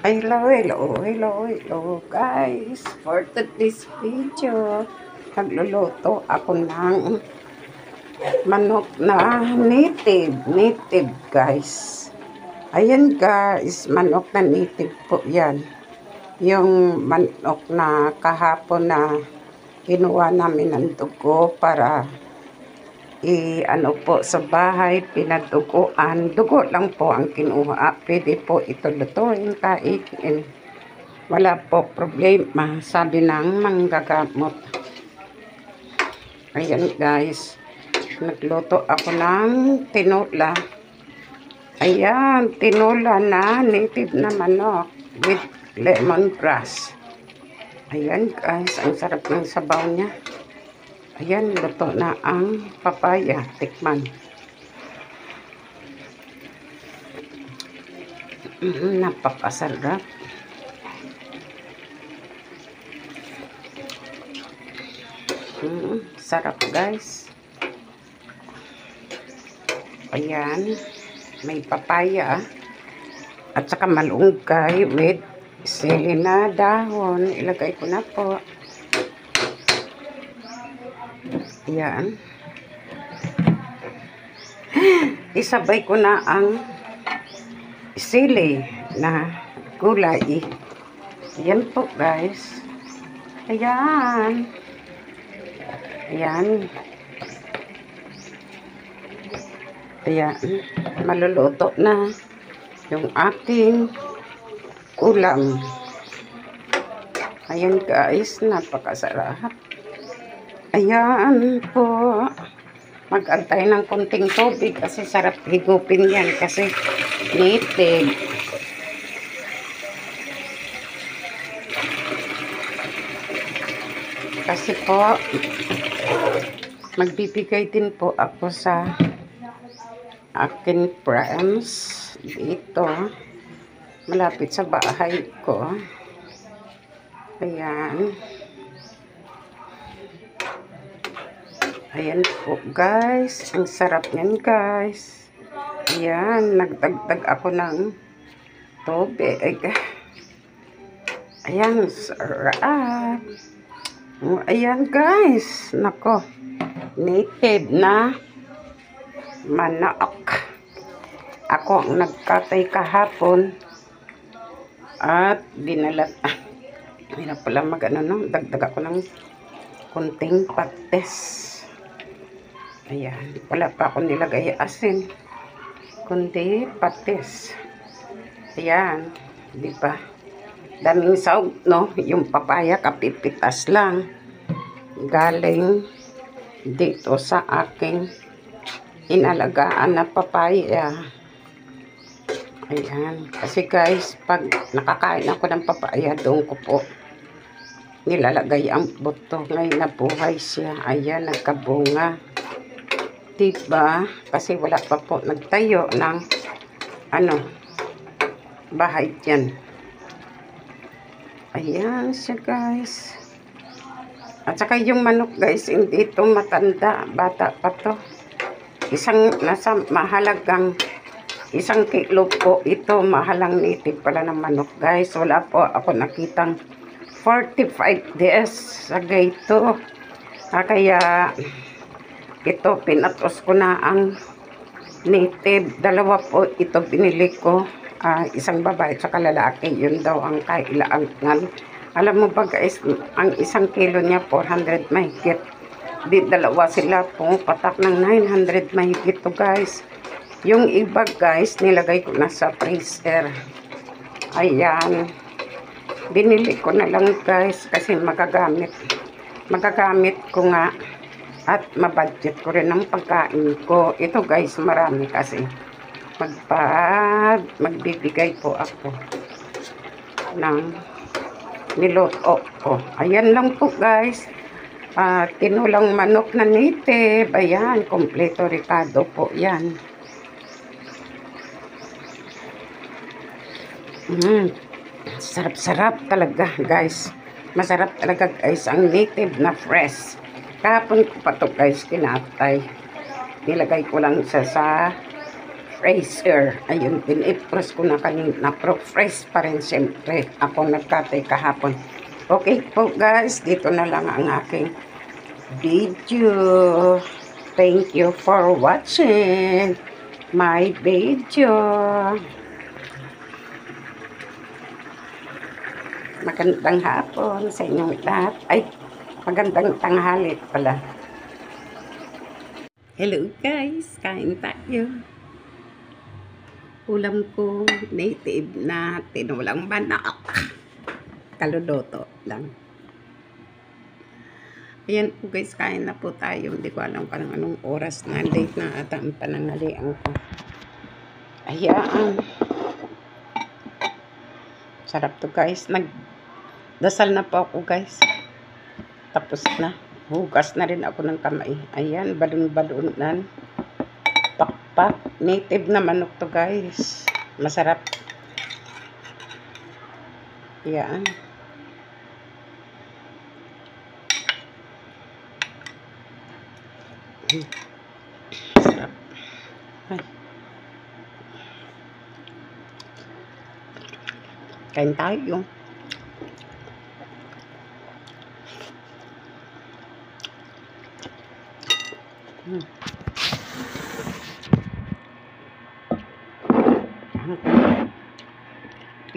Hello guys. For today's video, nagluluto ako ng manok na native guys. Ayan guys, manok na native po yan. Yung manok na kahapon na kinuha namin ng dugo para po sa bahay, pinaduguan. Dugo lang po ang kinuha. Pwede po ito lutuin, kainin. Wala po problema, sabi ng manggagamot. Ayan guys, nagluto ako ng tinola. Ayan, tinola na native na manok with lemongrass. Ayan guys, ang sarap ng sabaw niya. Ayan, luto na ang papaya. Tikman. Napakasarap. Sarap guys. Ayan, may papaya at saka malunggay with sili na dahon. Ilagay ko na po. Ayan. Isabay ko na ang sili na gulay. Ayan po guys. Ayan. Ayan. Ayan. Maluluto na yung aking ulam. Ayan guys. Napakasarap. Ayan po. Mag-antay ng konting tubig kasi sarap higupin yan kasi native. Kasi po magbibigay din po ako sa akin friends dito malapit sa bahay ko. Ayan. Ayan po guys, ang sarap niyan guys. Ayan, nagdagdag ako ng tubig. Ayan, sarap. Ayan guys, nako, native na manok. Ako ang nagkatay kahapon at dinalat. Hindi na pala dagdag ako ng kunting pates. Ayan, wala pa ako nilagay asin, kundi patis. Ayan, di ba? Daming sahog, no? Yung papaya, kapipitas lang. Galing dito sa aking inalagaan na papaya. Ayan, kasi guys, pag nakakain ako ng papaya, doon ko po nilalagay ang buto. Ngayon nabuhay siya. Ayan, nagkabunga. Diba? Kasi wala pa po nagtayo ng bahay dyan. Ayan siya guys. At saka yung manok guys, hindi ito matanda. Bata pa to. Nasa mahalagang 1 kilo po ito. Mahalang native pala ng manok guys. Wala po ako nakitang 45 days sa gayto. Kaya ito, pinatos ko na ang native. 2 po ito binili ko. Isang babae at saka lalaki. Yun daw ang kailangan. Alam mo ba guys, ang 1 kilo niya 400 mahigit. Di 2 sila po. Patak ng 900 mahigit to guys. Yung iba guys, nilagay ko na sa freezer. Ayan. Binili ko na lang guys kasi magagamit. Magagamit ko nga. At mabudget ko rin ang pagkain ko. Ito guys, marami kasi. Magbibigay po ako ng niluto ko. Ayan lang po guys. Tinulang manok na native. Ayan, kompleto ricado po yan. Sarap-sarap talaga guys. Masarap talaga guys ang native na fresh. Kahapon ko pa to guys kinatay. Nilagay ko lang sa freezer. Ayun, pinipros ko na kanina. Pero fresh pa rin siyempre. Ako nagkatay kahapon. Okay po guys, dito na lang ang aking video. Thank you for watching my video. Magandang hapon sa inyong lahat. Ay, magandang tanghali pala. Hello guys, kain tayo. Ulam ko native na tinulang manok. Kaludoto lang. Ayan po guys, kain na po tayo. Hindi ko alam kung anong oras na. Late na ata ang pananghalian ko. Ayan. Sarap to guys. Nagdasal na po ako guys. Tapos na. Hugas na rin ako ng kamay. Ayan, balon-balonan. Pakpak. Native na manok to guys. Masarap. Ayan. Sarap. Ay. Kain tayo.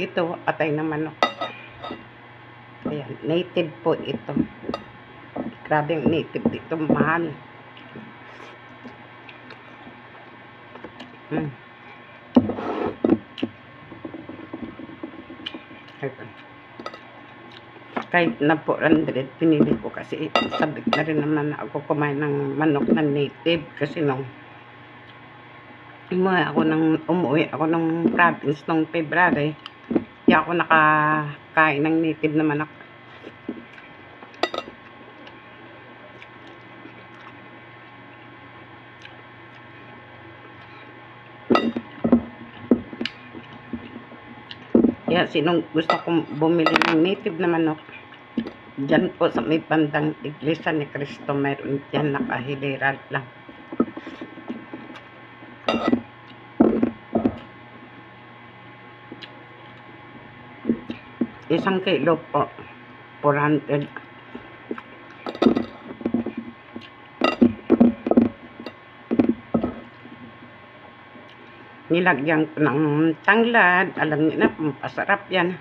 Ito, atay na manok. Ayan, native po ito. Grabe ang native dito, mahal. Kahit na 400, pinili ko kasi sabik na rin naman ako kumain ng manok na native kasi nung umuwi ako ng province nung February, hindi ako nakakain ng native na manok. Kaya sinong gusto kong bumili ng native na manok, dyan po sa may bandang Iglesia ni Cristo, mayroon dyan, nakahilera lang. Isang kilo po, 400. Nilagyan ko ng tanglad. Alam niyo na, pasarap yan.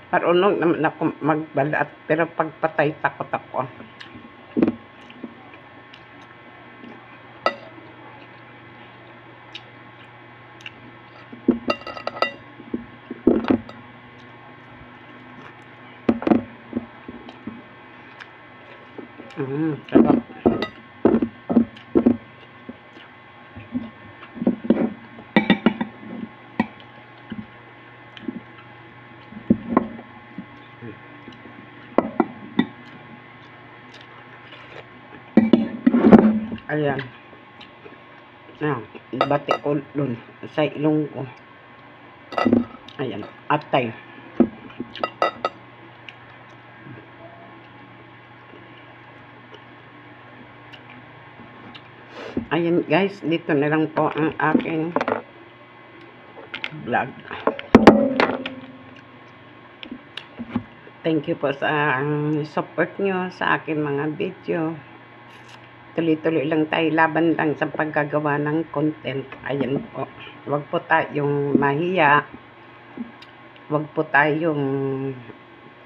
Marunong naman ako magbalat, pero pagpatay takot ako. Sarap. Ayan. Bati ko dun sa ilong ko. Ayan, atay. Ayan guys, dito na lang po ang aking vlog. Thank you po sa support nyo sa akin mga video. Tuloy-tuloy lang tayo, laban lang sa paggagawa ng content. Ayan po. Huwag po tayong mahiya. Huwag po tayong,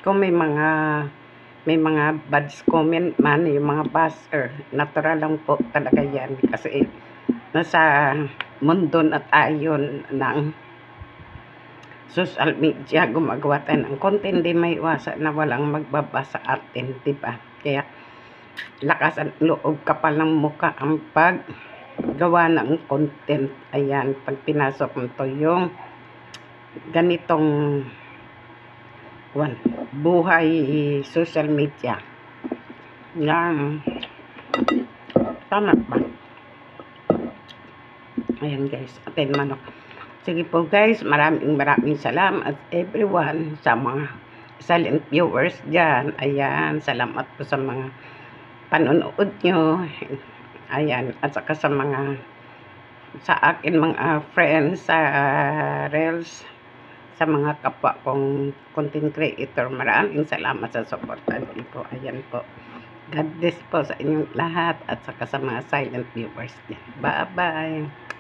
kung may mga bad comment man, yung mga buzzer, natural lang po talaga yan. Kasi nasa mundo na tayo ng social media, gumagawa tayo ng content, di may iwasan na walang magbabasa atin, diba? Kaya lakasan loob, kapal ng mukha ang paggawa ng content. Ayan, pag pinasok mo to yung ganitong buhay social media. Yan. Tama ba? Ayan guys, atin manok. Sige po guys, maraming salamat everyone sa mga silent viewers dyan. Ayan, salamat po sa mga panonood nyo. Ayan, at saka sa mga sa akin mga friends sa Reels, sa mga kapwa kong content creator, maraming salamat sa suporta niyo po. Ayan po. God bless po sa inyong lahat at saka sa mga silent viewers niya. Bye-bye.